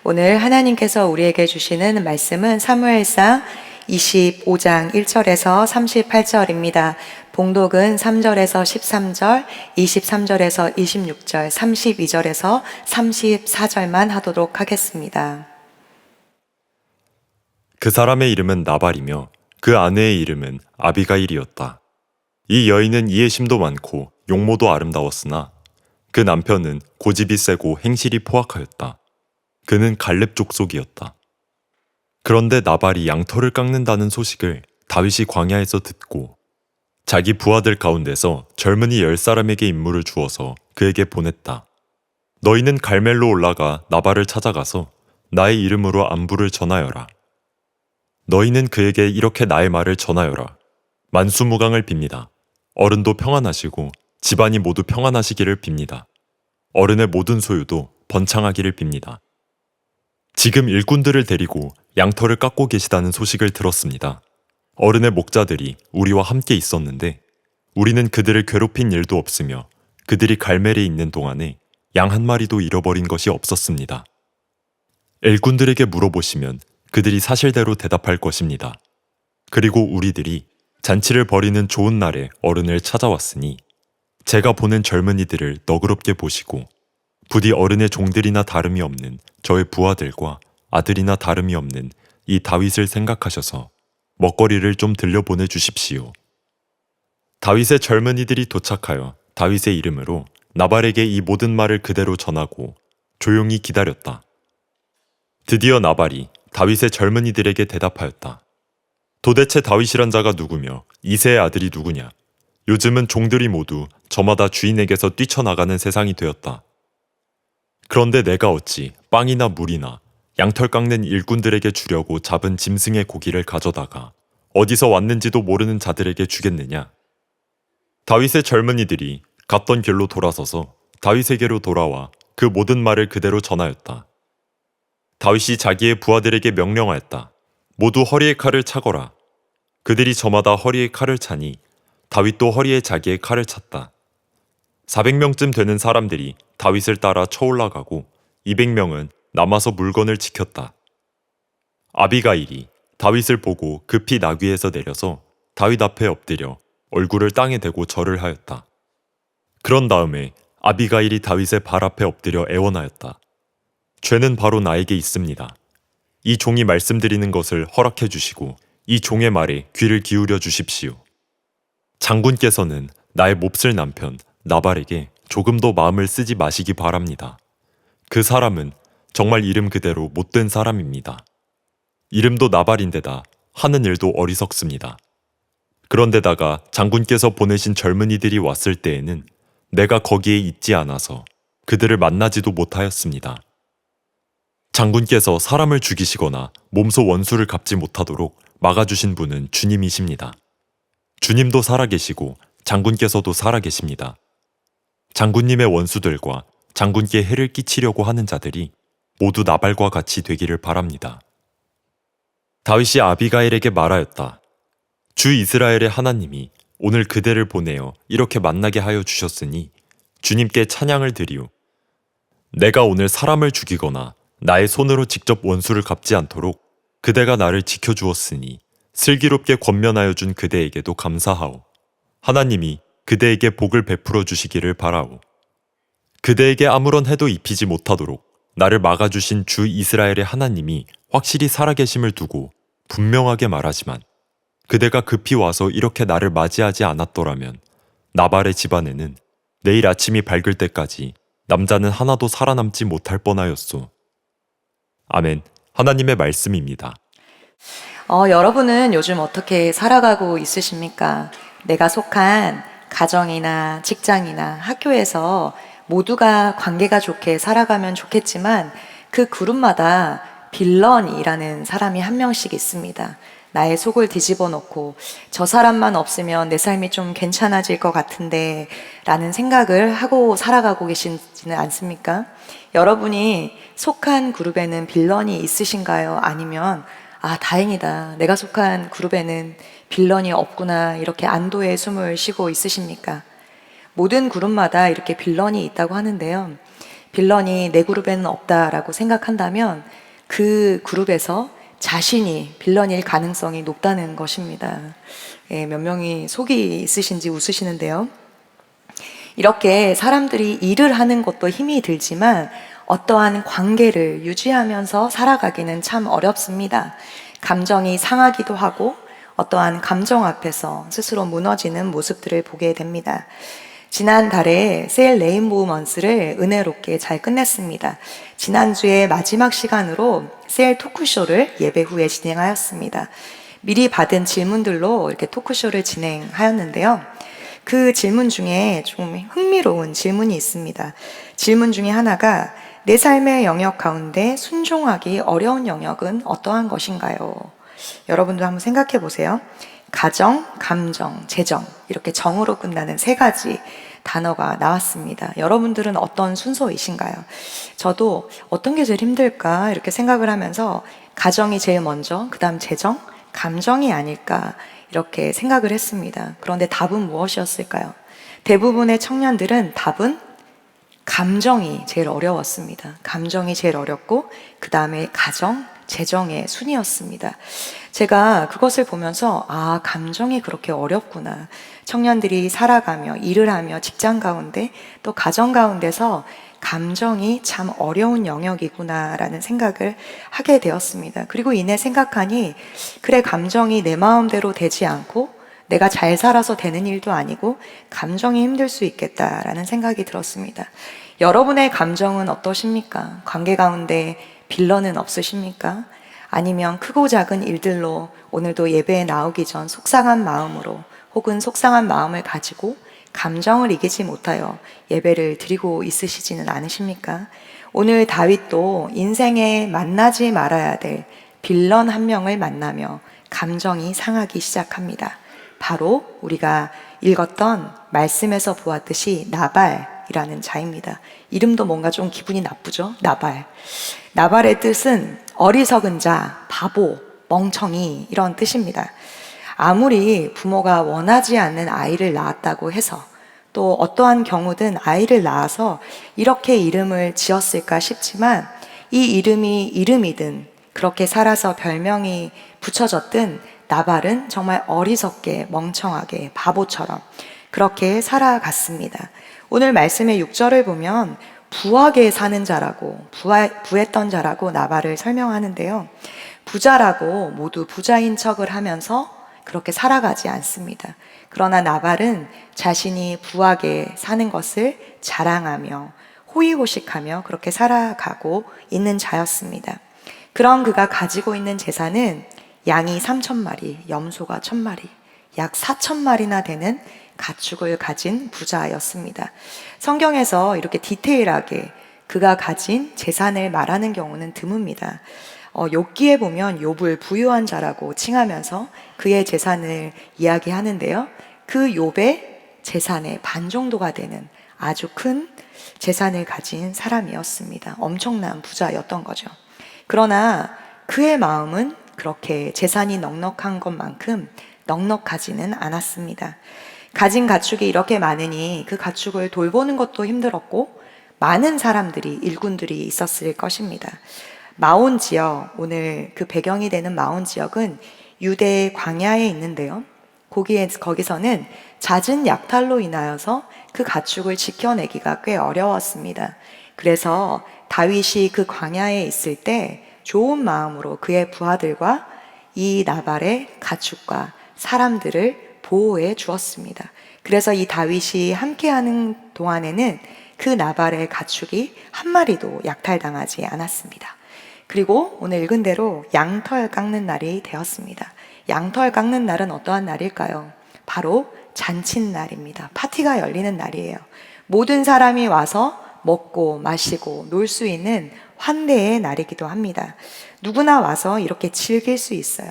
오늘 하나님께서 우리에게 주시는 말씀은 사무엘상 25장 1절에서 38절입니다. 봉독은 3절에서 13절, 23절에서 26절, 32절에서 34절만 하도록 하겠습니다. 그 사람의 이름은 나발이며 그 아내의 이름은 아비가일이었다. 이 여인은 이해심도 많고 용모도 아름다웠으나 그 남편은 고집이 세고 행실이 포악하였다. 그는 갈렙 족속이었다. 그런데 나발이 양털을 깎는다는 소식을 다윗이 광야에서 듣고 자기 부하들 가운데서 젊은이 10사람에게 임무를 주어서 그에게 보냈다. 너희는 갈멜로 올라가 나발을 찾아가서 나의 이름으로 안부를 전하여라. 너희는 그에게 이렇게 나의 말을 전하여라. 만수무강을 빕니다. 어른도 평안하시고 집안이 모두 평안하시기를 빕니다. 어른의 모든 소유도 번창하기를 빕니다. 지금 일꾼들을 데리고 양털을 깎고 계시다는 소식을 들었습니다. 어른의 목자들이 우리와 함께 있었는데 우리는 그들을 괴롭힌 일도 없으며 그들이 갈멜에 있는 동안에 양 한 마리도 잃어버린 것이 없었습니다. 일꾼들에게 물어보시면 그들이 사실대로 대답할 것입니다. 그리고 우리들이 잔치를 벌이는 좋은 날에 어른을 찾아왔으니 제가 보낸 젊은이들을 너그럽게 보시고 부디 어른의 종들이나 다름이 없는 저의 부하들과 아들이나 다름이 없는 이 다윗을 생각하셔서 먹거리를 좀 들려보내 주십시오. 다윗의 젊은이들이 도착하여 다윗의 이름으로 나발에게 이 모든 말을 그대로 전하고 조용히 기다렸다. 드디어 나발이 다윗의 젊은이들에게 대답하였다. 도대체 다윗이란 자가 누구며 이새의 아들이 누구냐? 요즘은 종들이 모두 저마다 주인에게서 뛰쳐나가는 세상이 되었다. 그런데 내가 어찌 빵이나 물이나 양털 깎는 일꾼들에게 주려고 잡은 짐승의 고기를 가져다가 어디서 왔는지도 모르는 자들에게 주겠느냐? 다윗의 젊은이들이 갔던 길로 돌아서서 다윗에게로 돌아와 그 모든 말을 그대로 전하였다. 다윗이 자기의 부하들에게 명령하였다. 모두 허리에 칼을 차거라. 그들이 저마다 허리에 칼을 차니 다윗도 허리에 자기의 칼을 찼다. 400명쯤 되는 사람들이 다윗을 따라 쳐올라가고 200명은 남아서 물건을 지켰다. 아비가일이 다윗을 보고 급히 나귀에서 내려서 다윗 앞에 엎드려 얼굴을 땅에 대고 절을 하였다. 그런 다음에 아비가일이 다윗의 발 앞에 엎드려 애원하였다. 죄는 바로 나에게 있습니다. 이 종이 말씀드리는 것을 허락해 주시고 이 종의 말에 귀를 기울여 주십시오. 장군께서는 나의 몹쓸 남편 나발에게 조금도 마음을 쓰지 마시기 바랍니다. 그 사람은 정말 이름 그대로 못된 사람입니다. 이름도 나발인데다 하는 일도 어리석습니다. 그런데다가 장군께서 보내신 젊은이들이 왔을 때에는 내가 거기에 있지 않아서 그들을 만나지도 못하였습니다. 장군께서 사람을 죽이시거나 몸소 원수를 갚지 못하도록 막아주신 분은 주님이십니다. 주님도 살아계시고 장군께서도 살아계십니다. 장군님의 원수들과 장군께 해를 끼치려고 하는 자들이 모두 나발과 같이 되기를 바랍니다. 다윗이 아비가일에게 말하였다. 주 이스라엘의 하나님이 오늘 그대를 보내어 이렇게 만나게 하여 주셨으니 주님께 찬양을 드리오. 내가 오늘 사람을 죽이거나 나의 손으로 직접 원수를 갚지 않도록 그대가 나를 지켜주었으니 슬기롭게 권면하여 준 그대에게도 감사하오. 하나님이 그대에게 복을 베풀어 주시기를 바라오. 그대에게 아무런 해도 입히지 못하도록 나를 막아주신 주 이스라엘의 하나님이 확실히 살아계심을 두고 분명하게 말하지만 그대가 급히 와서 이렇게 나를 맞이하지 않았더라면 나발의 집안에는 내일 아침이 밝을 때까지 남자는 하나도 살아남지 못할 뻔하였소. 아멘. 하나님의 말씀입니다. 여러분은 요즘 어떻게 살아가고 있으십니까? 내가 속한 가정이나 직장이나 학교에서 모두가 관계가 좋게 살아가면 좋겠지만 그 그룹마다 빌런이라는 사람이 한 명씩 있습니다. 나의 속을 뒤집어 놓고 저 사람만 없으면 내 삶이 좀 괜찮아질 것 같은데 라는 생각을 하고 살아가고 계시지는 않습니까? 여러분이 속한 그룹에는 빌런이 있으신가요? 아니면 다행이다. 내가 속한 그룹에는 빌런이 없구나. 이렇게 안도의 숨을 쉬고 있으십니까? 모든 그룹마다 이렇게 빌런이 있다고 하는데요. 빌런이 내 그룹에는 없다라고 생각한다면 그 그룹에서 자신이 빌런일 가능성이 높다는 것입니다. 예, 몇 명이 속이 있으신지 웃으시는데요. 이렇게 사람들이 일을 하는 것도 힘이 들지만 어떠한 관계를 유지하면서 살아가기는 참 어렵습니다. 감정이 상하기도 하고 어떠한 감정 앞에서 스스로 무너지는 모습들을 보게 됩니다. 지난달에 세일 레인보우 먼스를 은혜롭게 잘 끝냈습니다. 지난주에 마지막 시간으로 세일 토크쇼를 예배 후에 진행하였습니다. 미리 받은 질문들로 이렇게 토크쇼를 진행하였는데요. 그 질문 중에 좀 흥미로운 질문이 있습니다. 질문 중에 하나가 내 삶의 영역 가운데 순종하기 어려운 영역은 어떠한 것인가요? 여러분도 한번 생각해 보세요. 가정, 감정, 재정 이렇게 정으로 끝나는 세 가지 단어가 나왔습니다. 여러분들은 어떤 순서이신가요? 저도 어떤 게 제일 힘들까 이렇게 생각을 하면서 가정이 제일 먼저, 그 다음 재정, 감정이 아닐까 이렇게 생각을 했습니다. 그런데 답은 무엇이었을까요? 대부분의 청년들은 답은 감정이 제일 어려웠습니다. 감정이 제일 어렵고 그 다음에 가정, 재정의 순이었습니다. 제가 그것을 보면서 아, 감정이 그렇게 어렵구나. 청년들이 살아가며 일을 하며 직장 가운데 또 가정 가운데서 감정이 참 어려운 영역이구나라는 생각을 하게 되었습니다. 그리고 이내 생각하니 그래, 감정이 내 마음대로 되지 않고 내가 잘 살아서 되는 일도 아니고 감정이 힘들 수 있겠다라는 생각이 들었습니다. 여러분의 감정은 어떠십니까? 관계 가운데 빌런은 없으십니까? 아니면 크고 작은 일들로 오늘도 예배에 나오기 전 속상한 마음으로 혹은 속상한 마음을 가지고 감정을 이기지 못하여 예배를 드리고 있으시지는 않으십니까? 오늘 다윗도 인생에 만나지 말아야 될 빌런 한 명을 만나며 감정이 상하기 시작합니다. 바로 우리가 읽었던 말씀에서 보았듯이 나발이라는 자입니다. 이름도 뭔가 좀 기분이 나쁘죠? 나발. 나발의 뜻은 어리석은 자, 바보, 멍청이 이런 뜻입니다. 아무리 부모가 원하지 않는 아이를 낳았다고 해서 또 어떠한 경우든 아이를 낳아서 이렇게 이름을 지었을까 싶지만 이 이름이 이름이든 그렇게 살아서 별명이 붙여졌든 나발은 정말 어리석게 멍청하게 바보처럼 그렇게 살아갔습니다. 오늘 말씀의 6절을 보면 부하게 사는 자라고 부했던 자라고 나발을 설명하는데요. 부자라고 모두 부자인 척을 하면서 그렇게 살아가지 않습니다. 그러나 나발은 자신이 부하게 사는 것을 자랑하며 호의호식하며 그렇게 살아가고 있는 자였습니다. 그런 그가 가지고 있는 재산은 양이 3,000마리, 염소가 1,000마리, 약 4,000마리나 되는 가축을 가진 부자였습니다. 성경에서 이렇게 디테일하게 그가 가진 재산을 말하는 경우는 드뭅니다. 욥기에 보면 욥을 부유한 자라고 칭하면서 그의 재산을 이야기하는데요. 그 욥의 재산의 반 정도가 되는 아주 큰 재산을 가진 사람이었습니다. 엄청난 부자였던 거죠. 그러나 그의 마음은 그렇게 재산이 넉넉한 것만큼 넉넉하지는 않았습니다. 가진 가축이 이렇게 많으니 그 가축을 돌보는 것도 힘들었고 많은 사람들이, 일꾼들이 있었을 것입니다. 마온 지역, 오늘 그 배경이 되는 마온 지역은 유대 광야에 있는데요. 거기서는 잦은 약탈로 인하여서 그 가축을 지켜내기가 꽤 어려웠습니다. 그래서 다윗이 그 광야에 있을 때 좋은 마음으로 그의 부하들과 이 나발의 가축과 사람들을 보호해 주었습니다. 그래서 이 다윗이 함께하는 동안에는 그 나발의 가축이 한 마리도 약탈당하지 않았습니다. 그리고 오늘 읽은 대로 양털 깎는 날이 되었습니다. 양털 깎는 날은 어떠한 날일까요? 바로 잔칫날입니다. 파티가 열리는 날이에요. 모든 사람이 와서 먹고 마시고 놀 수 있는 환대의 날이기도 합니다. 누구나 와서 이렇게 즐길 수 있어요.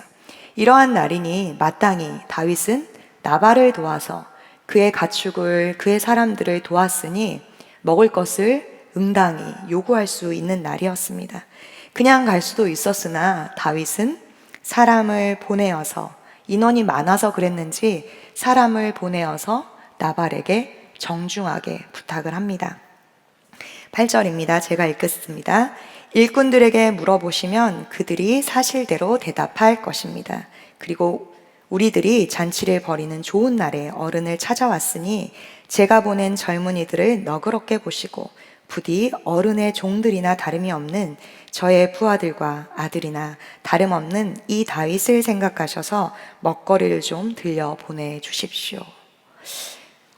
이러한 날이니 마땅히 다윗은 나발을 도와서 그의 가축을, 그의 사람들을 도왔으니 먹을 것을 응당히 요구할 수 있는 날이었습니다. 그냥 갈 수도 있었으나 다윗은 사람을 보내어서, 인원이 많아서 그랬는지 사람을 보내어서 나발에게 정중하게 부탁을 합니다. 8절입니다. 제가 읽겠습니다. 일꾼들에게 물어보시면 그들이 사실대로 대답할 것입니다. 그리고 우리들이 잔치를 벌이는 좋은 날에 어른을 찾아왔으니 제가 보낸 젊은이들을 너그럽게 보시고 부디 어른의 종들이나 다름이 없는 저의 부하들과 아들이나 다름없는 이 다윗을 생각하셔서 먹거리를 좀 들려 보내주십시오.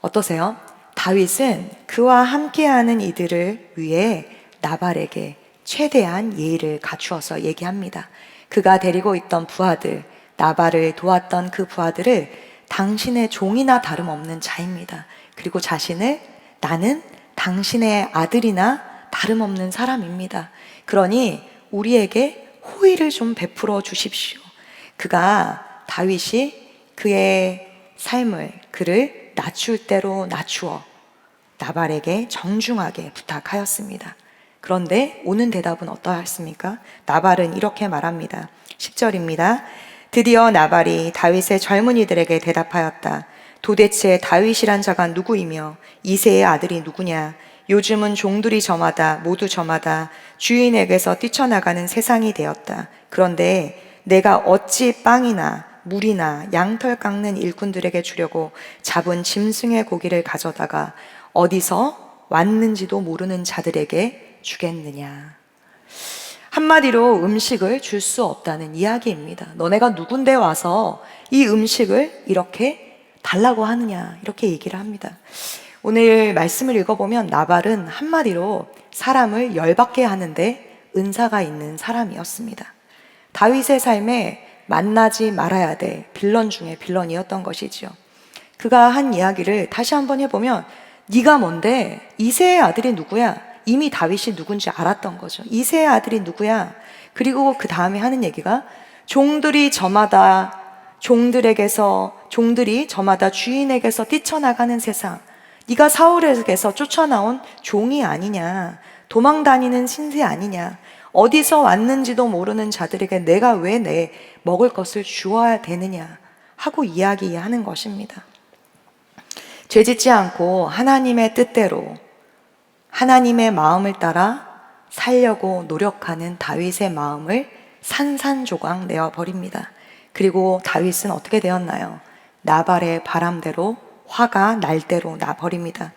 어떠세요? 다윗은 그와 함께하는 이들을 위해 나발에게 최대한 예의를 갖추어서 얘기합니다. 그가 데리고 있던 부하들, 나발을 도왔던 그 부하들을 당신의 종이나 다름없는 자입니다. 그리고 자신을 나는 당신의 아들이나 다름없는 사람입니다. 그러니 우리에게 호의를 좀 베풀어 주십시오. 다윗이 그의 삶을 그를 낮출 대로 낮추어 나발에게 정중하게 부탁하였습니다. 그런데 오는 대답은 어떠했습니까? 나발은 이렇게 말합니다. 10절입니다. 드디어 나발이 다윗의 젊은이들에게 대답하였다. 도대체 다윗이란 자가 누구이며 이새의 아들이 누구냐? 요즘은 종들이 모두 저마다 주인에게서 뛰쳐나가는 세상이 되었다. 그런데 내가 어찌 빵이나 물이나 양털 깎는 일꾼들에게 주려고 잡은 짐승의 고기를 가져다가 어디서 왔는지도 모르는 자들에게 주겠느냐. 한마디로 음식을 줄 수 없다는 이야기입니다. 너네가 누군데 와서 이 음식을 이렇게 달라고 하느냐, 이렇게 얘기를 합니다. 오늘 말씀을 읽어보면 나발은 한마디로 사람을 열받게 하는데 은사가 있는 사람이었습니다. 다윗의 삶에 만나지 말아야 될 빌런 중에 빌런이었던 것이지요. 그가 한 이야기를 다시 한번 해보면 네가 뭔데? 이새의 아들이 누구야? 이미 다윗이 누군지 알았던 거죠. 이새의 아들이 누구야? 그리고 그 다음에 하는 얘기가 종들이 저마다 주인에게서 뛰쳐나가는 세상. 네가 사울에게서 쫓아나온 종이 아니냐? 도망 다니는 신세 아니냐? 어디서 왔는지도 모르는 자들에게 내가 왜 내 먹을 것을 주어야 되느냐? 하고 이야기하는 것입니다. 죄짓지 않고 하나님의 뜻대로 하나님의 마음을 따라 살려고 노력하는 다윗의 마음을 산산조각 내어버립니다. 그리고 다윗은 어떻게 되었나요? 나발의 바람대로 화가 날 대로 나버립니다.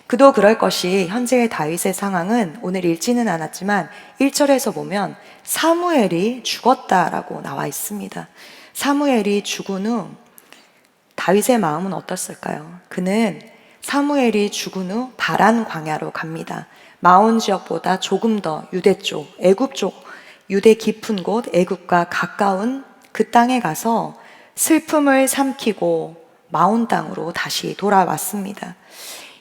그도 그럴 것이 현재의 다윗의 상황은 오늘 읽지는 않았지만 1절에서 보면 사무엘이 죽었다라고 나와 있습니다. 사무엘이 죽은 후 다윗의 마음은 어떻을까요? 그는 사무엘이 죽은 후 바란 광야로 갑니다. 마온 지역보다 조금 더 유대 쪽, 애굽 쪽, 유대 깊은 곳, 애굽과 가까운 그 땅에 가서 슬픔을 삼키고 마온 땅으로 다시 돌아왔습니다.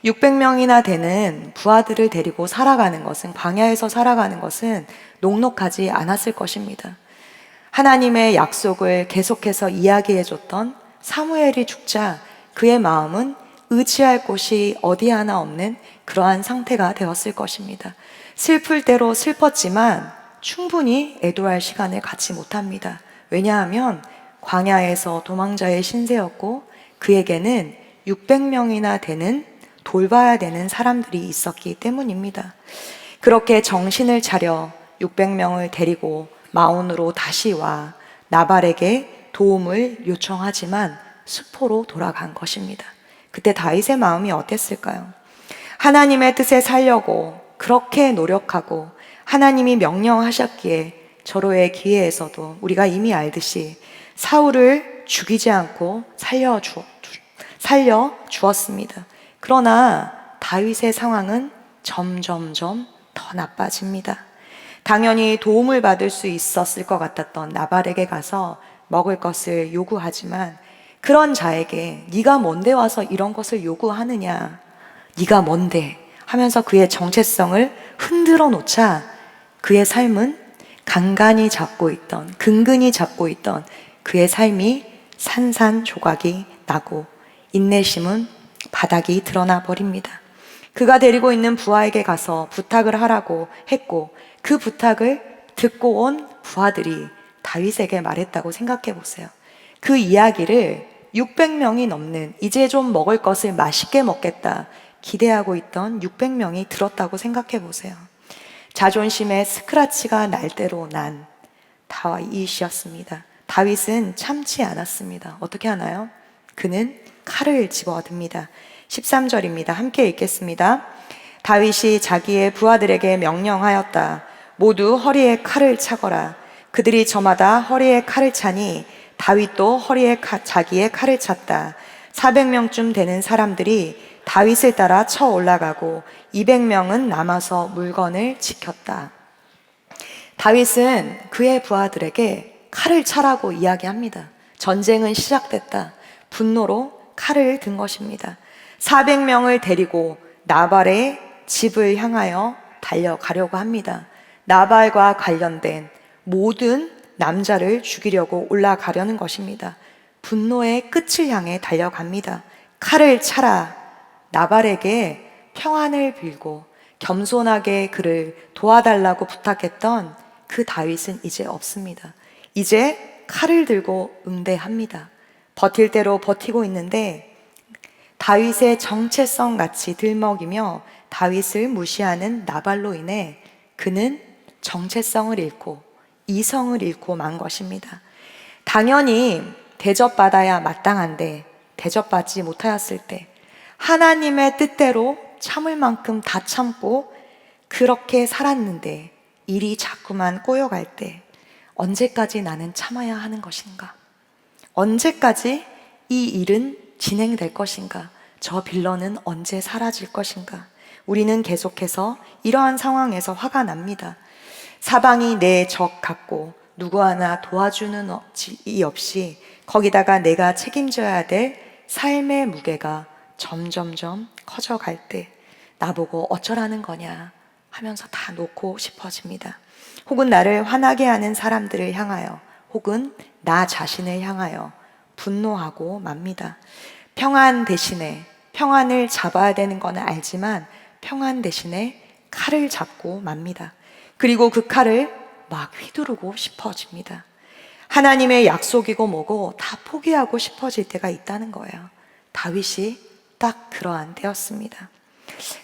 600명이나 되는 부하들을 데리고 살아가는 것은, 광야에서 살아가는 것은 녹록하지 않았을 것입니다. 하나님의 약속을 계속해서 이야기해줬던 사무엘이 죽자 그의 마음은 의지할 곳이 어디 하나 없는 그러한 상태가 되었을 것입니다. 슬플 대로 슬펐지만 충분히 애도할 시간을 갖지 못합니다. 왜냐하면 광야에서 도망자의 신세였고 그에게는 600명이나 되는 돌봐야 되는 사람들이 있었기 때문입니다. 그렇게 정신을 차려 600명을 데리고 마온으로 다시 와 나발에게 도움을 요청하지만 수포로 돌아간 것입니다. 그때 다윗의 마음이 어땠을까요? 하나님의 뜻에 살려고 그렇게 노력하고 하나님이 명령하셨기에 절호의 기회에서도 우리가 이미 알듯이 사울을 죽이지 않고 살려 주었습니다. 그러나 다윗의 상황은 점점점 더 나빠집니다. 당연히 도움을 받을 수 있었을 것 같았던 나발에게 가서 먹을 것을 요구하지만 그런 자에게 네가 뭔데 와서 이런 것을 요구하느냐, 네가 뭔데 하면서 그의 정체성을 흔들어 놓자 그의 삶은 근근히 잡고 있던 그의 삶이 산산조각이 나고 인내심은 바닥이 드러나 버립니다. 그가 데리고 있는 부하에게 가서 부탁을 하라고 했고 그 부탁을 듣고 온 부하들이 다윗에게 말했다고 생각해 보세요. 그 이야기를 600명이 넘는 이제 좀 먹을 것을 맛있게 먹겠다, 기대하고 있던 600명이 들었다고 생각해 보세요. 자존심에 스크라치가 날 대로 난 다윗이었습니다. 다윗은 참지 않았습니다. 어떻게 하나요? 그는 칼을 집어듭니다. 13절입니다. 함께 읽겠습니다. 다윗이 자기의 부하들에게 명령하였다. 모두 허리에 칼을 차거라. 그들이 저마다 허리에 칼을 차니 다윗도 허리에 자기의 칼을 찼다. 400명쯤 되는 사람들이 다윗을 따라 쳐 올라가고 200명은 남아서 물건을 지켰다. 다윗은 그의 부하들에게 칼을 차라고 이야기합니다. 전쟁은 시작됐다. 분노로 칼을 든 것입니다. 400명을 데리고 나발의 집을 향하여 달려가려고 합니다. 나발과 관련된 모든 남자를 죽이려고 올라가려는 것입니다. 분노의 끝을 향해 달려갑니다. 칼을 차라. 나발에게 평안을 빌고 겸손하게 그를 도와달라고 부탁했던 그 다윗은 이제 없습니다. 이제 칼을 들고 응대합니다. 버틸 대로 버티고 있는데 다윗의 정체성 같이 들먹이며 다윗을 무시하는 나발로 인해 그는 정체성을 잃고 이성을 잃고 만 것입니다. 당연히 대접받아야 마땅한데 대접받지 못하였을 때 하나님의 뜻대로 참을 만큼 다 참고 그렇게 살았는데 일이 자꾸만 꼬여갈 때 언제까지 나는 참아야 하는 것인가? 언제까지 이 일은 진행될 것인가? 저 빌런은 언제 사라질 것인가? 우리는 계속해서 이러한 상황에서 화가 납니다. 사방이 내 적 같고 누구 하나 도와주는 이 없이 거기다가 내가 책임져야 될 삶의 무게가 점점점 커져갈 때 나보고 어쩌라는 거냐 하면서 다 놓고 싶어집니다. 혹은 나를 화나게 하는 사람들을 향하여 혹은 나 자신을 향하여 분노하고 맙니다. 평안 대신에 평안을 잡아야 되는 건 알지만 평안 대신에 칼을 잡고 맙니다. 그리고 그 칼을 막 휘두르고 싶어집니다. 하나님의 약속이고 뭐고 다 포기하고 싶어질 때가 있다는 거예요. 다윗이 딱 그러한 때였습니다.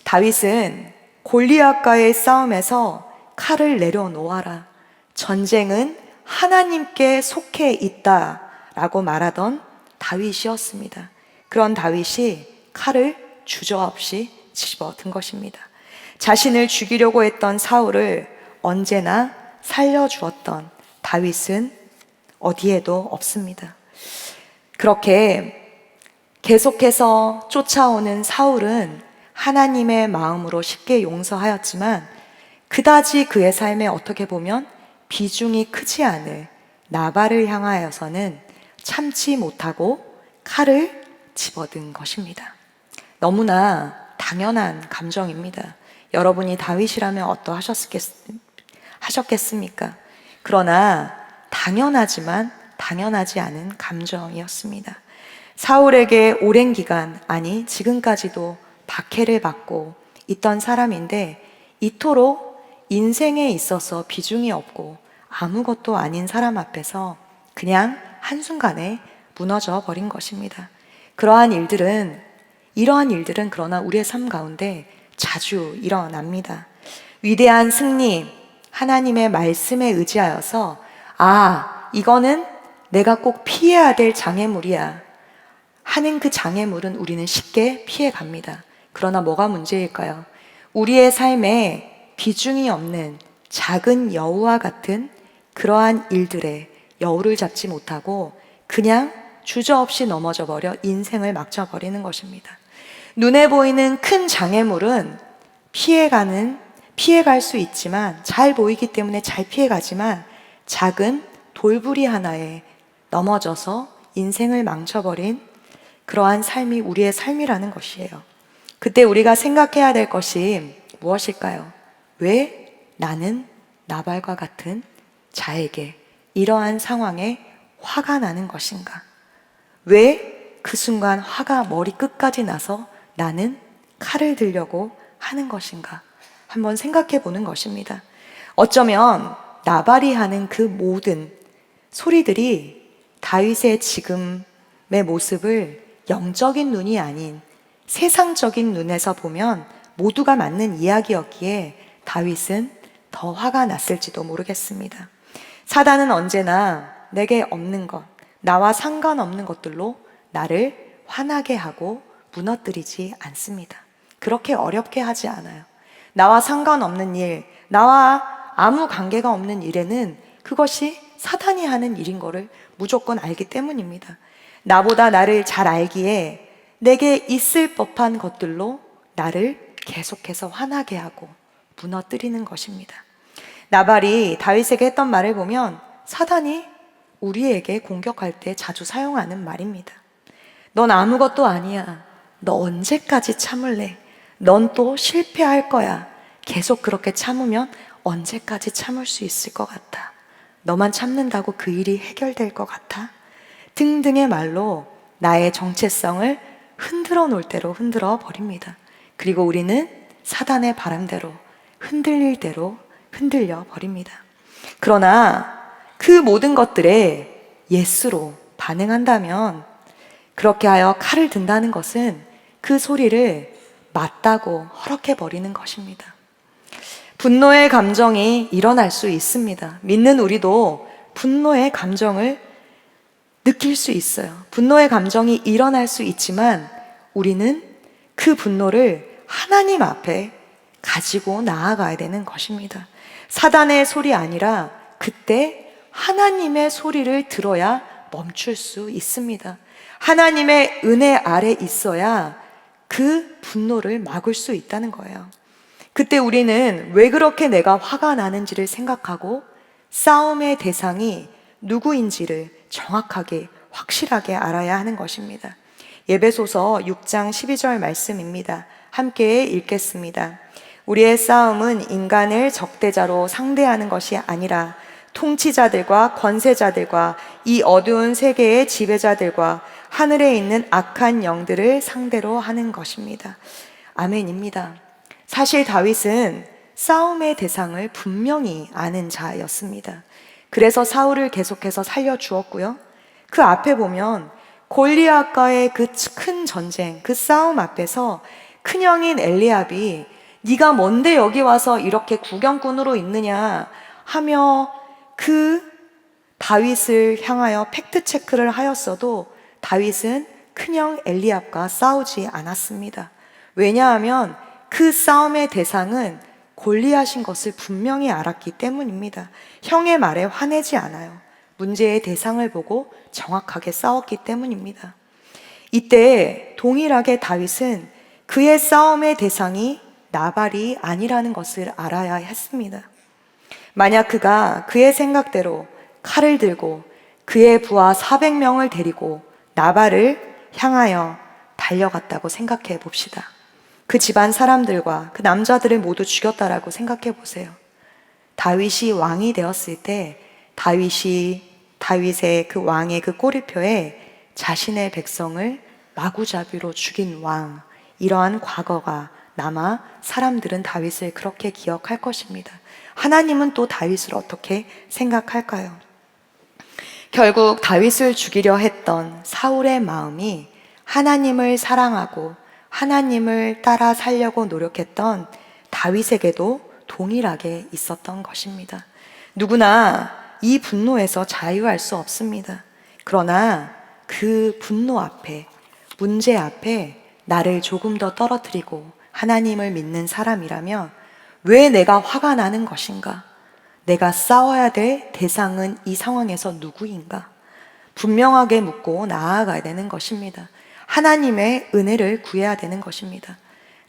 다윗은 골리앗과의 싸움에서 칼을 내려놓아라. 전쟁은 하나님께 속해 있다라고 말하던 다윗이었습니다. 그런 다윗이 칼을 주저없이 집어든 것입니다. 자신을 죽이려고 했던 사울을 언제나 살려주었던 다윗은 어디에도 없습니다. 그렇게 계속해서 쫓아오는 사울은 하나님의 마음으로 쉽게 용서하였지만 그다지 그의 삶에 어떻게 보면 비중이 크지 않을 나발을 향하여서는 참지 못하고 칼을 집어든 것입니다. 너무나 당연한 감정입니다. 여러분이 다윗이라면 어떠하셨겠습니까? 그러나 당연하지만 당연하지 않은 감정이었습니다. 사울에게 오랜 기간, 아니 지금까지도 박해를 받고 있던 사람인데 이토록 인생에 있어서 비중이 없고 아무것도 아닌 사람 앞에서 그냥 한순간에 무너져 버린 것입니다. 이러한 일들은 그러나 우리의 삶 가운데 자주 일어납니다. 위대한 승리, 하나님의 말씀에 의지하여서 이거는 내가 꼭 피해야 될 장애물이야 하는 그 장애물은 우리는 쉽게 피해갑니다. 그러나 뭐가 문제일까요? 우리의 삶에 비중이 없는 작은 여우와 같은 그러한 일들에 여우를 잡지 못하고 그냥 주저없이 넘어져 버려 인생을 막혀버리는 것입니다. 눈에 보이는 큰 장애물은 피해갈 수 있지만 잘 보이기 때문에 잘 피해가지만 작은 돌부리 하나에 넘어져서 인생을 망쳐버린 그러한 삶이 우리의 삶이라는 것이에요. 그때 우리가 생각해야 될 것이 무엇일까요? 왜 나는 나발과 같은 자에게 이러한 상황에 화가 나는 것인가? 왜 그 순간 화가 머리 끝까지 나서 나는 칼을 들려고 하는 것인가? 한번 생각해 보는 것입니다. 어쩌면 나발이 하는 그 모든 소리들이 다윗의 지금의 모습을 영적인 눈이 아닌 세상적인 눈에서 보면 모두가 맞는 이야기였기에 다윗은 더 화가 났을지도 모르겠습니다. 사단은 언제나 내게 없는 것, 나와 상관없는 것들로 나를 화나게 하고 무너뜨리지 않습니다. 그렇게 어렵게 하지 않아요. 나와 상관없는 일, 나와 아무 관계가 없는 일에는 그것이 사단이 하는 일인 거를 무조건 알기 때문입니다. 나보다 나를 잘 알기에 내게 있을 법한 것들로 나를 계속해서 화나게 하고 무너뜨리는 것입니다. 나발이 다윗에게 했던 말을 보면 사단이 우리에게 공격할 때 자주 사용하는 말입니다. 넌 아무것도 아니야. 너 언제까지 참을래? 넌 또 실패할 거야. 계속 그렇게 참으면 언제까지 참을 수 있을 것 같아? 너만 참는다고 그 일이 해결될 것 같아? 등등의 말로 나의 정체성을 흔들어 놓을 대로 흔들어 버립니다. 그리고 우리는 사단의 바람대로 흔들릴 대로 흔들려 버립니다. 그러나 그 모든 것들에 예스로 반응한다면 그렇게 하여 칼을 든다는 것은 그 소리를 맞다고 허락해 버리는 것입니다. 분노의 감정이 일어날 수 있습니다. 믿는 우리도 분노의 감정을 느낄 수 있어요. 분노의 감정이 일어날 수 있지만 우리는 그 분노를 하나님 앞에 가지고 나아가야 되는 것입니다. 사단의 소리 아니라 그때 하나님의 소리를 들어야 멈출 수 있습니다. 하나님의 은혜 아래 있어야 그 분노를 막을 수 있다는 거예요. 그때 우리는 왜 그렇게 내가 화가 나는지를 생각하고 싸움의 대상이 누구인지를 정확하게 확실하게 알아야 하는 것입니다. 에베소서 6장 12절 말씀입니다. 함께 읽겠습니다. 우리의 싸움은 인간을 적대자로 상대하는 것이 아니라 통치자들과 권세자들과 이 어두운 세계의 지배자들과 하늘에 있는 악한 영들을 상대로 하는 것입니다. 아멘입니다. 사실 다윗은 싸움의 대상을 분명히 아는 자였습니다. 그래서 사울을 계속해서 살려주었고요. 그 앞에 보면 골리앗과의 그 큰 전쟁, 그 싸움 앞에서 큰형인 엘리압이 네가 뭔데 여기 와서 이렇게 구경꾼으로 있느냐 하며 그 다윗을 향하여 팩트 체크를 하였어도 다윗은 큰형 엘리압과 싸우지 않았습니다. 왜냐하면 그 싸움의 대상은 골리앗인 것을 분명히 알았기 때문입니다. 형의 말에 화내지 않아요. 문제의 대상을 보고 정확하게 싸웠기 때문입니다. 이때 동일하게 다윗은 그의 싸움의 대상이 나발이 아니라는 것을 알아야 했습니다. 만약 그가 그의 생각대로 칼을 들고 그의 부하 400명을 데리고 나발을 향하여 달려갔다고 생각해 봅시다. 그 집안 사람들과 그 남자들을 모두 죽였다라고 생각해 보세요. 다윗이 왕이 되었을 때 다윗의 그 왕의 그 꼬리표에 자신의 백성을 마구잡이로 죽인 왕, 이러한 과거가 남아 사람들은 다윗을 그렇게 기억할 것입니다. 하나님은 또 다윗을 어떻게 생각할까요? 결국 다윗을 죽이려 했던 사울의 마음이 하나님을 사랑하고 하나님을 따라 살려고 노력했던 다윗에게도 동일하게 있었던 것입니다. 누구나 이 분노에서 자유할 수 없습니다. 그러나 그 분노 앞에, 문제 앞에 나를 조금 더 떨어뜨리고 하나님을 믿는 사람이라면 왜 내가 화가 나는 것인가? 내가 싸워야 될 대상은 이 상황에서 누구인가? 분명하게 묻고 나아가야 되는 것입니다. 하나님의 은혜를 구해야 되는 것입니다.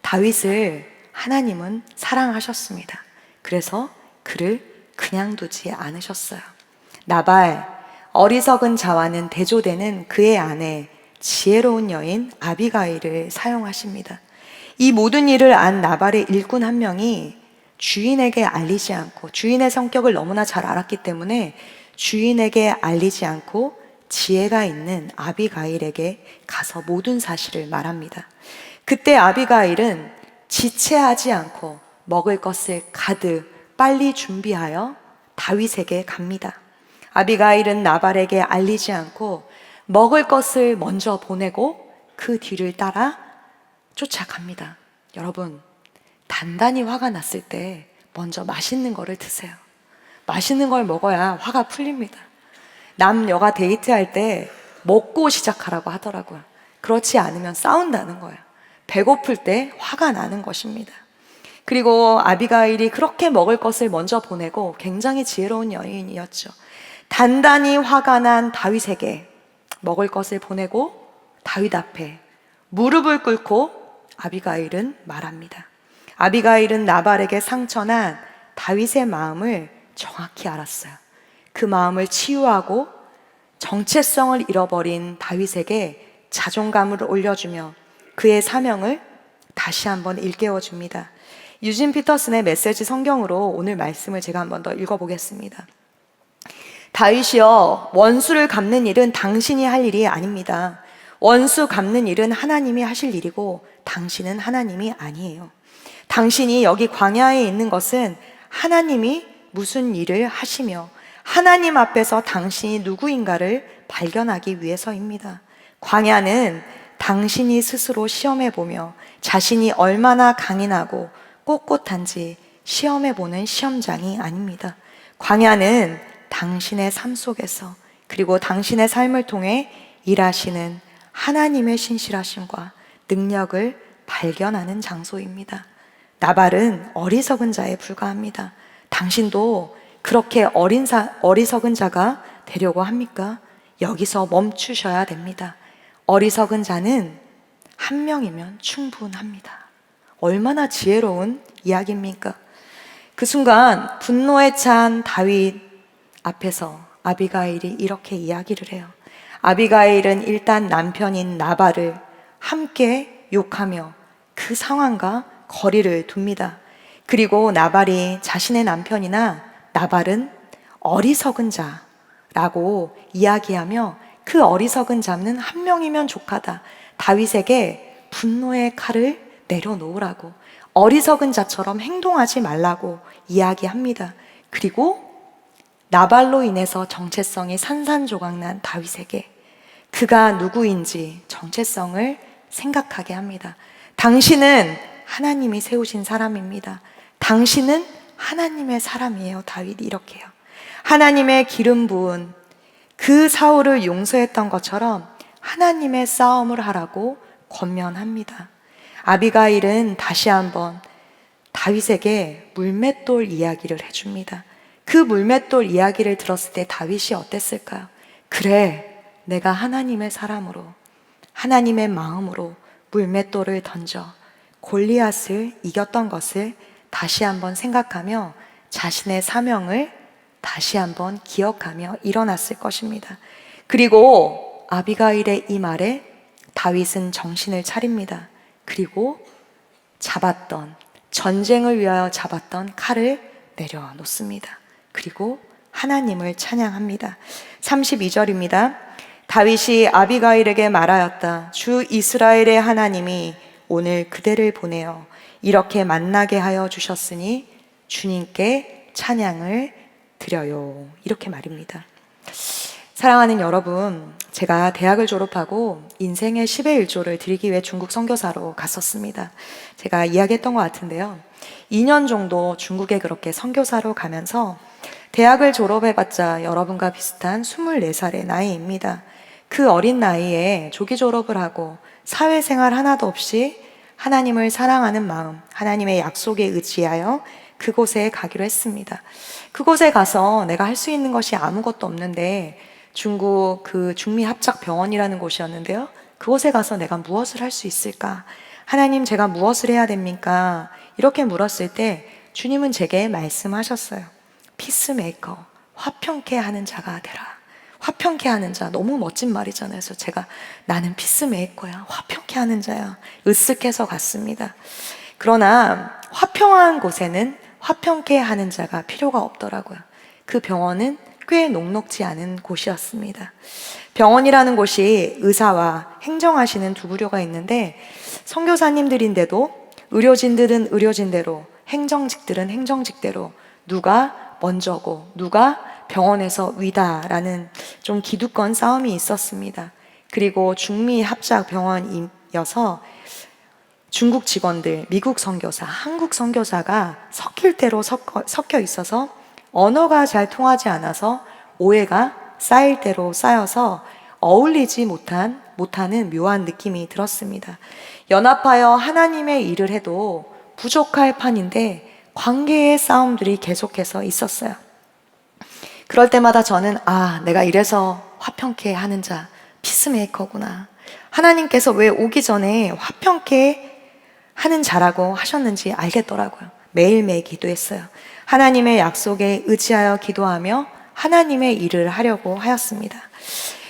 다윗을 하나님은 사랑하셨습니다. 그래서 그를 그냥 두지 않으셨어요. 나발, 어리석은 자와는 대조되는 그의 아내, 지혜로운 여인 아비가일을 사용하십니다. 이 모든 일을 안 나발의 일꾼 한 명이 주인에게 알리지 않고, 주인의 성격을 너무나 잘 알았기 때문에 주인에게 알리지 않고 지혜가 있는 아비가일에게 가서 모든 사실을 말합니다. 그때 아비가일은 지체하지 않고 먹을 것을 가득 빨리 준비하여 다윗에게 갑니다. 아비가일은 나발에게 알리지 않고 먹을 것을 먼저 보내고 그 뒤를 따라 쫓아갑니다. 여러분, 단단히 화가 났을 때 먼저 맛있는 거를 드세요. 맛있는 걸 먹어야 화가 풀립니다. 남녀가 데이트할 때 먹고 시작하라고 하더라고요. 그렇지 않으면 싸운다는 거예요. 배고플 때 화가 나는 것입니다. 그리고 아비가일이 그렇게 먹을 것을 먼저 보내고 굉장히 지혜로운 여인이었죠. 단단히 화가 난 다윗에게 먹을 것을 보내고 다윗 앞에 무릎을 꿇고 아비가일은 말합니다. 아비가일은 나발에게 상처난 다윗의 마음을 정확히 알았어요. 그 마음을 치유하고 정체성을 잃어버린 다윗에게 자존감을 올려주며 그의 사명을 다시 한번 일깨워줍니다. 유진 피터슨의 메시지 성경으로 오늘 말씀을 제가 한번 더 읽어보겠습니다. 다윗이여, 원수를 갚는 일은 당신이 할 일이 아닙니다. 원수 갚는 일은 하나님이 하실 일이고 당신은 하나님이 아니에요. 당신이 여기 광야에 있는 것은 하나님이 무슨 일을 하시며 하나님 앞에서 당신이 누구인가를 발견하기 위해서입니다. 광야는 당신이 스스로 시험해보며 자신이 얼마나 강인하고 꼿꼿한지 시험해보는 시험장이 아닙니다. 광야는 당신의 삶 속에서 그리고 당신의 삶을 통해 일하시는 하나님의 신실하심과 능력을 발견하는 장소입니다. 나발은 어리석은 자에 불과합니다. 당신도 그렇게 어리석은 자가 되려고 합니까? 여기서 멈추셔야 됩니다. 어리석은 자는 한 명이면 충분합니다. 얼마나 지혜로운 이야기입니까? 그 순간 분노에 찬 다윗 앞에서 아비가일이 이렇게 이야기를 해요. 아비가일은 일단 남편인 나발을 함께 욕하며 그 상황과 거리를 둡니다. 그리고 나발이 자신의 남편이나 나발은 어리석은 자라고 이야기하며 그 어리석은 자는 한 명이면 족하다. 다윗에게 분노의 칼을 내려놓으라고, 어리석은 자처럼 행동하지 말라고 이야기합니다. 그리고 나발로 인해서 정체성이 산산조각난 다윗에게 그가 누구인지 정체성을 생각하게 합니다. 당신은 하나님이 세우신 사람입니다. 당신은 하나님의 사람이에요. 다윗이 이렇게 해요. 하나님의 기름 부은 그 사울을 용서했던 것처럼 하나님의 싸움을 하라고 권면합니다. 아비가일은 다시 한번 다윗에게 물맷돌 이야기를 해줍니다. 그 물맷돌 이야기를 들었을 때 다윗이 어땠을까요? 그래, 내가 하나님의 사람으로, 하나님의 마음으로 물맷돌을 던져 골리앗을 이겼던 것을 다시 한번 생각하며 자신의 사명을 다시 한번 기억하며 일어났을 것입니다. 그리고 아비가일의 이 말에 다윗은 정신을 차립니다. 그리고 전쟁을 위하여 잡았던 칼을 내려놓습니다. 그리고 하나님을 찬양합니다. 32절입니다. 다윗이 아비가일에게 말하였다. 주 이스라엘의 하나님이 오늘 그대를 보내어 이렇게 만나게 하여 주셨으니 주님께 찬양을 드려요. 이렇게 말입니다. 사랑하는 여러분, 제가 대학을 졸업하고 인생의 10의 1조를 드리기 위해 중국 선교사로 갔었습니다. 제가 이야기했던 것 같은데요. 2년 정도 중국에 그렇게 선교사로 가면서 대학을 졸업해봤자 여러분과 비슷한 24살의 나이입니다. 그 어린 나이에 조기 졸업을 하고 사회생활 하나도 없이 하나님을 사랑하는 마음, 하나님의 약속에 의지하여 그곳에 가기로 했습니다. 그곳에 가서 내가 할 수 있는 것이 아무것도 없는데 중국 그 중미합작병원이라는 곳이었는데요. 그곳에 가서 내가 무엇을 할 수 있을까? 하나님, 제가 무엇을 해야 됩니까? 이렇게 물었을 때 주님은 제게 말씀하셨어요. 피스메이커, 화평케 하는 자가 되라. 화평케 하는 자, 너무 멋진 말이잖아요. 그래서 제가 나는 피스메이커야, 화평케 하는 자야, 으쓱해서 갔습니다. 그러나 화평한 곳에는 화평케 하는 자가 필요가 없더라고요. 그 병원은 꽤 녹록지 않은 곳이었습니다. 병원이라는 곳이 의사와 행정하시는 두 부류가 있는데 선교사님들인데도 의료진들은 의료진대로, 행정직들은 행정직대로 누가 먼저고 누가 병원에서 위다라는 좀 기득권 싸움이 있었습니다. 그리고 중미합작병원이어서 중국 직원들, 미국 선교사, 한국 선교사가 섞일 대로 섞여 있어서 언어가 잘 통하지 않아서 오해가 쌓일 대로 쌓여서 어울리지 못하는 묘한 느낌이 들었습니다. 연합하여 하나님의 일을 해도 부족할 판인데 관계의 싸움들이 계속해서 있었어요. 그럴 때마다 저는 내가 이래서 화평케 하는 자, 피스메이커구나. 하나님께서 왜 오기 전에 화평케 하는 자라고 하셨는지 알겠더라고요. 매일매일 기도했어요. 하나님의 약속에 의지하여 기도하며 하나님의 일을 하려고 하였습니다.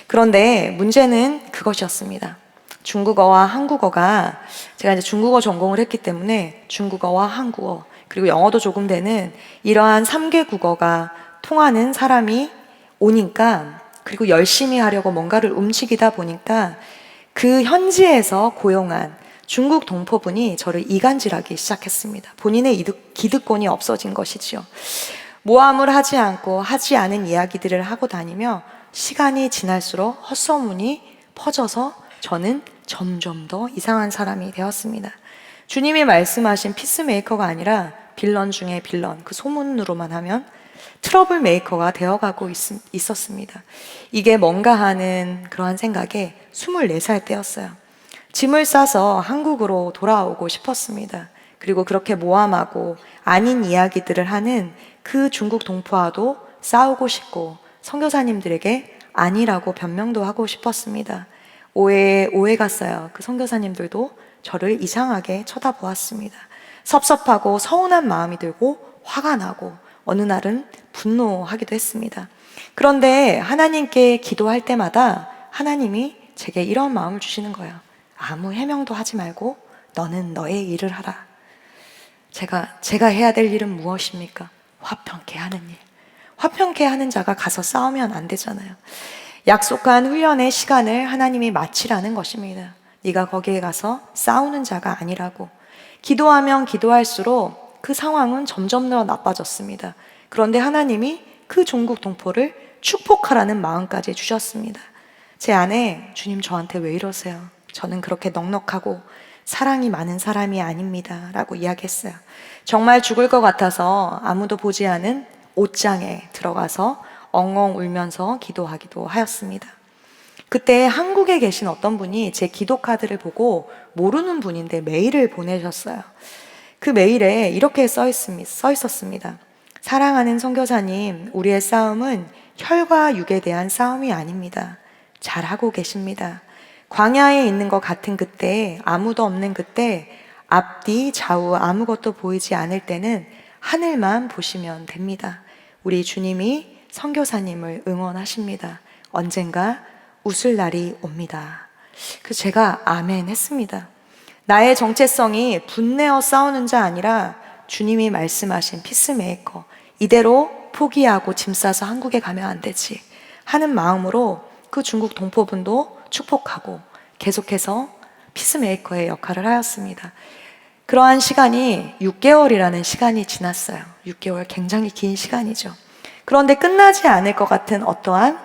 그런데 문제는 그것이었습니다. 중국어와 한국어가, 제가 이제 중국어 전공을 했기 때문에 중국어와 한국어, 그리고 영어도 조금 되는 이러한 3개 국어가 통하는 사람이 오니까, 그리고 열심히 하려고 뭔가를 움직이다 보니까 그 현지에서 고용한 중국 동포분이 저를 이간질하기 시작했습니다. 본인의 기득권이 없어진 것이지요. 모함을 하지 않고 하지 않은 이야기들을 하고 다니며 시간이 지날수록 헛소문이 퍼져서 저는 점점 더 이상한 사람이 되었습니다. 주님이 말씀하신 피스메이커가 아니라 빌런 중에 빌런, 그 소문으로만 하면 트러블 메이커가 되어가고 있었습니다. 이게 뭔가 하는 그러한 생각에 24살 때였어요. 짐을 싸서 한국으로 돌아오고 싶었습니다. 그리고 그렇게 모함하고 아닌 이야기들을 하는 그 중국 동포와도 싸우고 싶고 선교사님들에게 아니라고 변명도 하고 싶었습니다. 오해가 쌓여 그 선교사님들도 저를 이상하게 쳐다보았습니다. 섭섭하고 서운한 마음이 들고 화가 나고 어느 날은 분노하기도 했습니다. 그런데 하나님께 기도할 때마다 하나님이 제게 이런 마음을 주시는 거예요. 아무 해명도 하지 말고 너는 너의 일을 하라. 제가 해야 될 일은 무엇입니까? 화평케 하는 일. 화평케 하는 자가 가서 싸우면 안 되잖아요. 약속한 훈련의 시간을 하나님이 마치라는 것입니다. 네가 거기에 가서 싸우는 자가 아니라고. 기도하면 기도할수록 그 상황은 점점 더 나빠졌습니다. 그런데 하나님이 그 중국 동포를 축복하라는 마음까지 주셨습니다. 제 안에 주님 저한테 왜 이러세요? 저는 그렇게 넉넉하고 사랑이 많은 사람이 아닙니다 라고 이야기했어요. 정말 죽을 것 같아서 아무도 보지 않은 옷장에 들어가서 엉엉 울면서 기도하기도 하였습니다. 그때 한국에 계신 어떤 분이 제 기도 카드를 보고 모르는 분인데 메일을 보내셨어요. 그 메일에 이렇게 써 있었습니다. 사랑하는 선교사님, 우리의 싸움은 혈과 육에 대한 싸움이 아닙니다. 잘하고 계십니다. 광야에 있는 것 같은 그때, 아무도 없는 그때, 앞뒤 좌우 아무것도 보이지 않을 때는 하늘만 보시면 됩니다. 우리 주님이 선교사님을 응원하십니다. 언젠가 웃을 날이 옵니다. 그래서 제가 아멘 했습니다. 나의 정체성이 분내어 싸우는 자 아니라 주님이 말씀하신 피스메이커, 이대로 포기하고 짐 싸서 한국에 가면 안 되지 하는 마음으로 그 중국 동포분도 축복하고 계속해서 피스메이커의 역할을 하였습니다. 그러한 시간이 6개월이라는 시간이 지났어요. 6개월 굉장히 긴 시간이죠. 그런데 끝나지 않을 것 같은 어떠한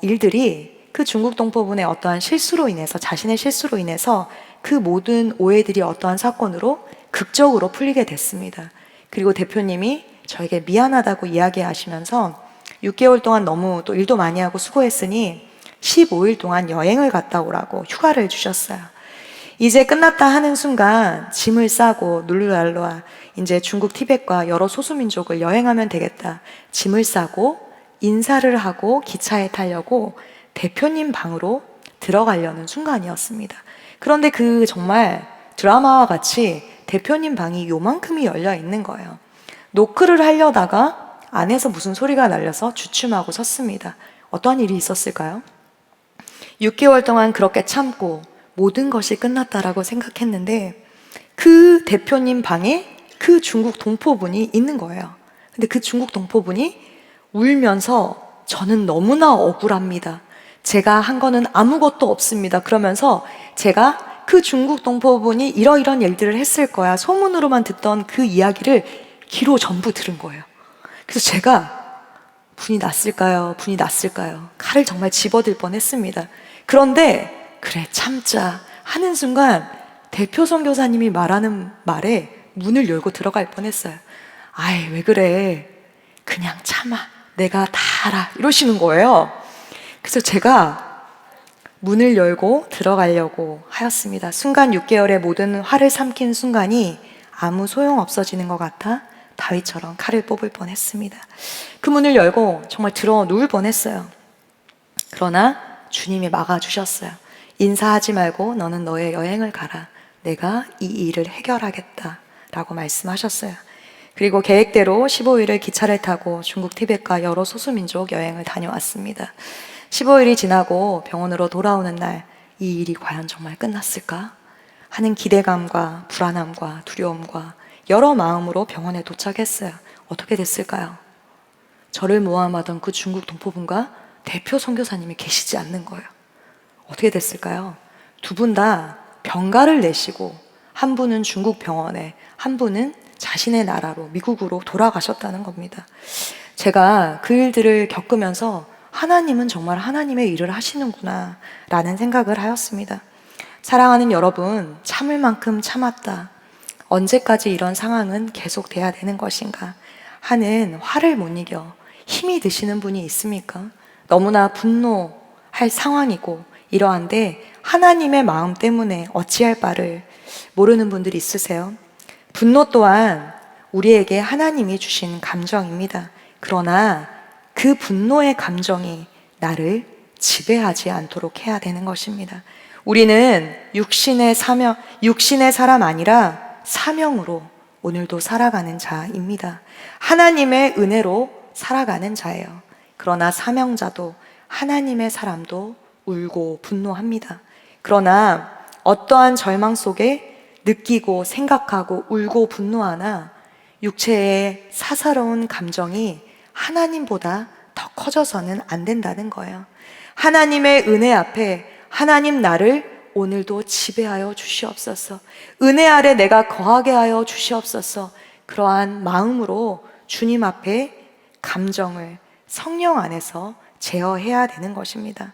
일들이 그 중국 동포분의 어떠한 실수로 인해서, 자신의 실수로 인해서 그 모든 오해들이 어떠한 사건으로 극적으로 풀리게 됐습니다. 그리고 대표님이 저에게 미안하다고 이야기하시면서 6개월 동안 너무 또 일도 많이 하고 수고했으니 15일 동안 여행을 갔다 오라고 휴가를 주셨어요. 이제 끝났다 하는 순간 짐을 싸고 룰루랄로아 이제 중국 티벳과 여러 소수민족을 여행하면 되겠다. 짐을 싸고 인사를 하고 기차에 타려고 대표님 방으로 들어가려는 순간이었습니다. 그런데 그 정말 드라마와 같이 대표님 방이 요만큼이 열려 있는 거예요. 노크를 하려다가 안에서 무슨 소리가 날려서 주춤하고 섰습니다. 어떠한 일이 있었을까요? 6개월 동안 그렇게 참고 모든 것이 끝났다라고 생각했는데 그 대표님 방에 그 중국 동포분이 있는 거예요. 근데 그 중국 동포분이 울면서 저는 너무나 억울합니다. 제가 한 거는 아무것도 없습니다. 그러면서 제가 그 중국 동포분이 이러이런 일들을 했을 거야. 소문으로만 듣던 그 이야기를 귀로 전부 들은 거예요. 그래서 제가 분이 났을까요? 분이 났을까요? 칼을 정말 집어들 뻔했습니다. 그런데 그래 참자 하는 순간 대표 선교사님이 말하는 말에 문을 열고 들어갈 뻔했어요. 아이, 왜 그래? 그냥 참아. 내가 다 알아. 이러시는 거예요. 그래서 제가 문을 열고 들어가려고 하였습니다. 순간 6개월의 모든 화를 삼킨 순간이 아무 소용 없어지는 것 같아 다윗처럼 칼을 뽑을 뻔했습니다. 그 문을 열고 정말 들어 누울 뻔했어요. 그러나 주님이 막아주셨어요. 인사하지 말고 너는 너의 여행을 가라. 내가 이 일을 해결하겠다 라고 말씀하셨어요. 그리고 계획대로 15일을 기차를 타고 중국 티벳과 여러 소수민족 여행을 다녀왔습니다. 15일이 지나고 병원으로 돌아오는 날 이 일이 과연 정말 끝났을까 하는 기대감과 불안함과 두려움과 여러 마음으로 병원에 도착했어요. 어떻게 됐을까요? 저를 모함하던 그 중국 동포분과 대표 선교사님이 계시지 않는 거예요. 어떻게 됐을까요? 두 분 다 병가를 내시고 한 분은 중국 병원에, 한 분은 자신의 나라로 미국으로 돌아가셨다는 겁니다. 제가 그 일들을 겪으면서 하나님은 정말 하나님의 일을 하시는구나 라는 생각을 하였습니다. 사랑하는 여러분, 참을 만큼 참았다. 언제까지 이런 상황은 계속돼야 되는 것인가 하는 화를 못 이겨 힘이 드시는 분이 있습니까? 너무나 분노할 상황이고 이러한데 하나님의 마음 때문에 어찌할 바를 모르는 분들이 있으세요? 분노 또한 우리에게 하나님이 주신 감정입니다. 그러나 그 분노의 감정이 나를 지배하지 않도록 해야 되는 것입니다. 우리는 육신의 사람 아니라 사명으로 오늘도 살아가는 자입니다. 하나님의 은혜로 살아가는 자예요. 그러나 사명자도 하나님의 사람도 울고 분노합니다. 그러나 어떠한 절망 속에 느끼고 생각하고 울고 분노하나 육체의 사사로운 감정이 하나님보다 더 커져서는 안 된다는 거예요. 하나님의 은혜 앞에 하나님 나를 오늘도 지배하여 주시옵소서. 은혜 아래 내가 거하게 하여 주시옵소서. 그러한 마음으로 주님 앞에 감정을 성령 안에서 제어해야 되는 것입니다.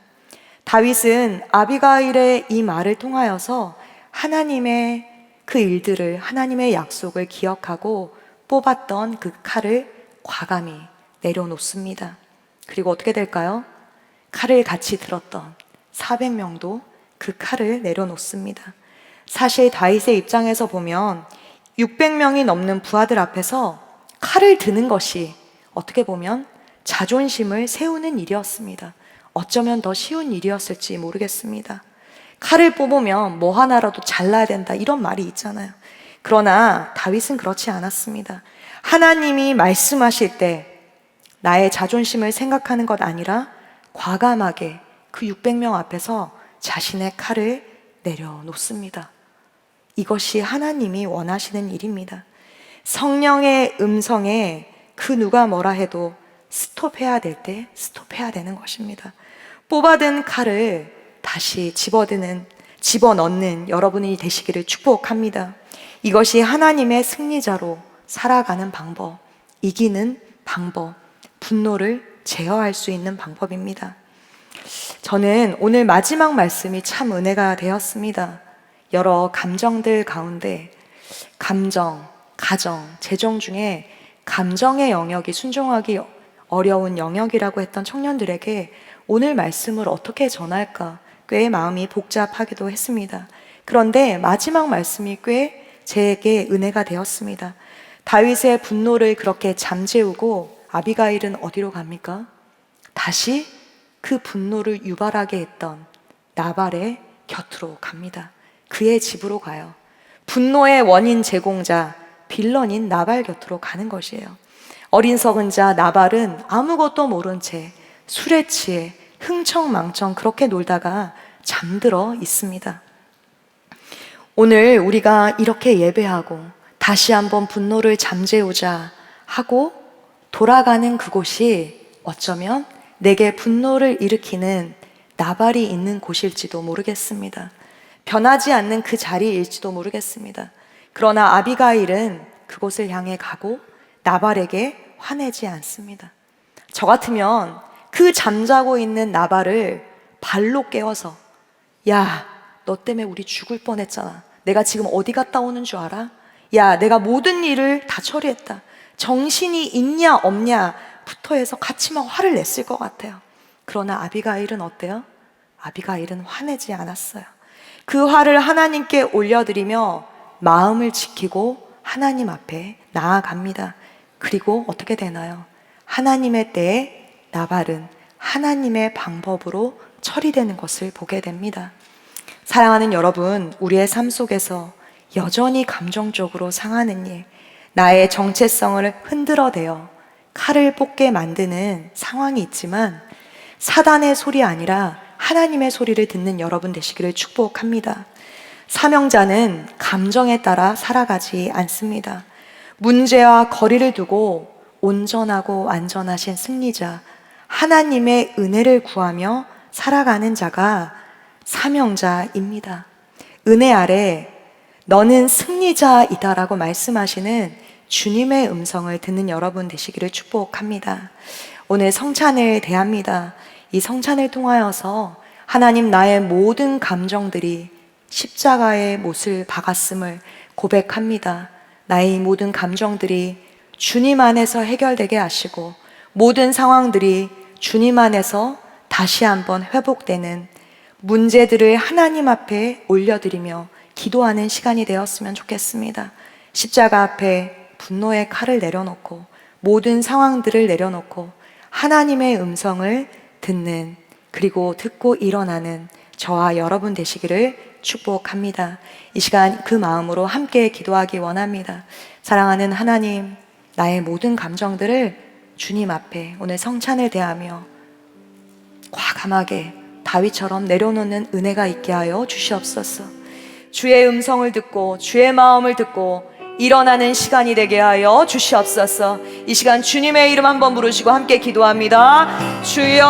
다윗은 아비가일의 이 말을 통하여서 하나님의 그 일들을, 하나님의 약속을 기억하고 뽑았던 그 칼을 과감히 내려놓습니다. 그리고 어떻게 될까요? 칼을 같이 들었던 400명도 그 칼을 내려놓습니다. 사실 다윗의 입장에서 보면 600명이 넘는 부하들 앞에서 칼을 드는 것이 어떻게 보면 자존심을 세우는 일이었습니다. 어쩌면 더 쉬운 일이었을지 모르겠습니다. 칼을 뽑으면 뭐 하나라도 잘라야 된다 이런 말이 있잖아요. 그러나 다윗은 그렇지 않았습니다. 하나님이 말씀하실 때 나의 자존심을 생각하는 것 아니라 과감하게 그 600명 앞에서 자신의 칼을 내려놓습니다. 이것이 하나님이 원하시는 일입니다. 성령의 음성에 그 누가 뭐라 해도 스톱해야 될 때 스톱해야 되는 것입니다. 뽑아든 칼을 다시 집어넣는 여러분이 되시기를 축복합니다. 이것이 하나님의 승리자로 살아가는 방법, 이기는 방법, 분노를 제어할 수 있는 방법입니다. 저는 오늘 마지막 말씀이 참 은혜가 되었습니다. 여러 감정들 가운데 감정, 가정, 재정 중에 감정의 영역이 순종하기 어려운 영역이라고 했던 청년들에게 오늘 말씀을 어떻게 전할까 꽤 마음이 복잡하기도 했습니다. 그런데 마지막 말씀이 꽤 제게 은혜가 되었습니다. 다윗의 분노를 그렇게 잠재우고 아비가일은 어디로 갑니까? 다시 그 분노를 유발하게 했던 나발의 곁으로 갑니다. 그의 집으로 가요. 분노의 원인 제공자, 빌런인 나발 곁으로 가는 것이에요. 어린석은 자 나발은 아무것도 모른 채 술에 취해 흥청망청 그렇게 놀다가 잠들어 있습니다. 오늘 우리가 이렇게 예배하고 다시 한번 분노를 잠재우자 하고 돌아가는 그곳이 어쩌면 내게 분노를 일으키는 나발이 있는 곳일지도 모르겠습니다. 변하지 않는 그 자리일지도 모르겠습니다. 그러나 아비가일은 그곳을 향해 가고 나발에게 화내지 않습니다. 저 같으면 그 잠자고 있는 나발을 발로 깨워서 야, 너 때문에 우리 죽을 뻔했잖아. 내가 지금 어디 갔다 오는 줄 알아? 야, 내가 모든 일을 다 처리했다. 정신이 있냐 없냐부터 해서 같이 막 화를 냈을 것 같아요. 그러나 아비가일은 어때요? 아비가일은 화내지 않았어요. 그 화를 하나님께 올려드리며 마음을 지키고 하나님 앞에 나아갑니다. 그리고 어떻게 되나요? 하나님의 때에 나발은 하나님의 방법으로 처리되는 것을 보게 됩니다. 사랑하는 여러분, 우리의 삶 속에서 여전히 감정적으로 상하는 일, 나의 정체성을 흔들어대어 칼을 뽑게 만드는 상황이 있지만 사단의 소리 아니라 하나님의 소리를 듣는 여러분 되시기를 축복합니다. 사명자는 감정에 따라 살아가지 않습니다. 문제와 거리를 두고 온전하고 완전하신 승리자, 하나님의 은혜를 구하며 살아가는 자가 사명자입니다. 은혜 아래 너는 승리자이다라고 말씀하시는 주님의 음성을 듣는 여러분 되시기를 축복합니다. 오늘 성찬을 대합니다. 이 성찬을 통하여서 하나님, 나의 모든 감정들이 십자가의 못을 박았음을 고백합니다. 나의 이 모든 감정들이 주님 안에서 해결되게 하시고 모든 상황들이 주님 안에서 다시 한번 회복되는 문제들을 하나님 앞에 올려드리며 기도하는 시간이 되었으면 좋겠습니다. 십자가 앞에 분노의 칼을 내려놓고 모든 상황들을 내려놓고 하나님의 음성을 듣는, 그리고 듣고 일어나는 저와 여러분 되시기를 축복합니다. 이 시간 그 마음으로 함께 기도하기 원합니다. 사랑하는 하나님, 나의 모든 감정들을 주님 앞에 오늘 성찬을 대하며 과감하게 다윗처럼 내려놓는 은혜가 있게 하여 주시옵소서. 주의 음성을 듣고 주의 마음을 듣고 일어나는 시간이 되게 하여 주시옵소서. 이 시간 주님의 이름 한번 부르시고 함께 기도합니다. 주여,